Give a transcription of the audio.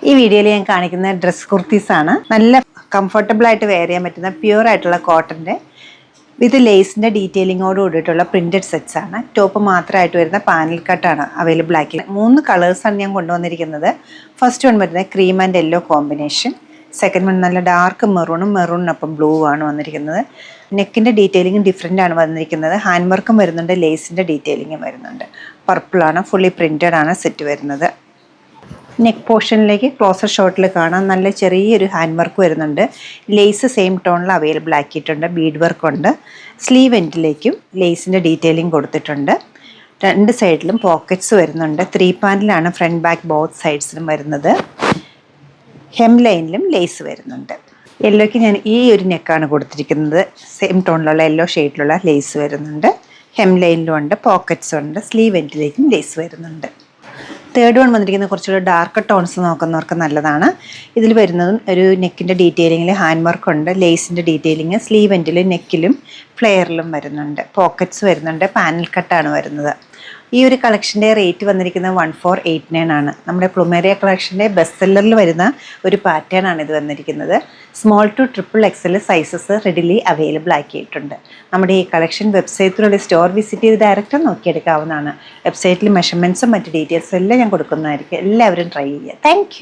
ഈ വീഡിയോയിൽ ഞാൻ കാണിക്കുന്ന ഡ്രസ് കുർത്തീസ് ആണ്. നല്ല കംഫർട്ടബിൾ ആയിട്ട് വെയർ ചെയ്യാൻ പറ്റുന്ന പ്യുവർ ആയിട്ടുള്ള കോട്ടന്റെ വിത്ത് ലേസിന്റെ ഡീറ്റെയിലിങ്ങോട് കൂടിയിട്ടുള്ള പ്രിന്റഡ് സെറ്റ്സ് ആണ്. ടോപ്പ് മാത്രമായിട്ട് വരുന്ന പാനൽ കട്ടാണ് അവൈലബിൾ ആക്കി. 3 കളേഴ്സാണ് ഞാൻ കൊണ്ടുവന്നിരിക്കുന്നത്. ഫസ്റ്റ് വൺ വരുന്നത് cream and yellow combination. Second one നല്ല ഡാർക്ക് മെറൂണിനൊപ്പം ബ്ലൂ ആണ് വന്നിരിക്കുന്നത്. നെക്കിന്റെ ഡീറ്റെയിലിംഗ് ഡിഫറെൻ്റ് ആണ് വന്നിരിക്കുന്നത്. ഹാൻഡ് വർക്കും വരുന്നുണ്ട്, ലേസിന്റെ ഡീറ്റെയിലിംഗും വരുന്നുണ്ട്. പർപ്പിൾ ആണ്, ഫുള്ളി പ്രിന്റഡ് ആണ് സെറ്റ് വരുന്നത്. നെക്ക് പോർഷനിലേക്ക് ക്ലോസർ ഷോട്ടിൽ കാണാം നല്ല ചെറിയൊരു ഹാൻഡ് വർക്ക് വരുന്നുണ്ട്. ലേസ് സെയിം ടോണിൽ അവൈലബിൾ ആക്കിയിട്ടുണ്ട്. ബീഡ് വർക്ക് ഉണ്ട്. സ്ലീവ് എൻഡിലേക്കും ലേസിൻ്റെ ഡീറ്റെയിലിംഗ് കൊടുത്തിട്ടുണ്ട്. 2 സൈഡിലും പോക്കറ്റ്സ് വരുന്നുണ്ട്. 3 പാനലാണ് ഫ്രണ്ട് ബാക്ക് ബോത്ത് സൈഡ്സിലും വരുന്നത്. ഹെം ലൈനിലും ലേസ് വരുന്നുണ്ട്. യെല്ലോയ്ക്ക് ഞാൻ ഈ ഒരു നെക്കാണ് കൊടുത്തിരിക്കുന്നത്. സെയിം ടോണിലുള്ള യെല്ലോ ഷെയ്ഡിലുള്ള ലേസ് വരുന്നുണ്ട്. ഹെം ലൈനിലും ഉണ്ട്, പോക്കറ്റ്സ് ഉണ്ട്. സ്ലീവ് എൻഡിലേക്കും ലേസ് വരുന്നുണ്ട്. തേർഡ് വൺ വന്നിരിക്കുന്നത് കുറച്ചുകൂടി ഡാർക്ക് ടോൺസ് നോക്കുന്നവർക്ക് നല്ലതാണ്. ഇതിൽ വരുന്നതും ഒരു നെക്കിൻ്റെ ഡീറ്റെയിലിങ്ങിൽ ഹാൻഡ് വർക്ക് ഉണ്ട്, ലേസിൻ്റെ ഡീറ്റെയിലിങ് സ്ലീവ് എൻഡിലും നെക്കിലും ഫ്ലെയറിലും വരുന്നുണ്ട്. പോക്കറ്റ്സ് വരുന്നുണ്ട്. പാനൽ കട്ടാണ് വരുന്നത്. ഈ ഒരു കളക്ഷൻ്റെ റേറ്റ് വന്നിരിക്കുന്നത് 1489 ആണ്. നമ്മുടെ പ്ലുമേറിയ കളക്ഷൻ്റെ ബെസ്റ്റ് സെല്ലറിൽ വരുന്ന ഒരു പാറ്റേൺ ആണ് ഇത് വന്നിരിക്കുന്നത്. Small to XXL sizes readily available ആക്കിയിട്ടുണ്ട്. നമ്മുടെ ഈ കളക്ഷൻ വെബ്സൈറ്റിലുള്ള സ്റ്റോർ വിസിറ്റ് ചെയ്ത് ഡയറക്റ്റ് നോക്കിയെടുക്കാവുന്നതാണ്. വെബ്സൈറ്റിൽ മെഷർമെൻറ്റ്സും മറ്റ് ഡീറ്റെയിൽസും എല്ലാം ഞാൻ കൊടുക്കുന്നതായിരിക്കും. എല്ലാവരും ട്രൈ ചെയ്യുക. താങ്ക്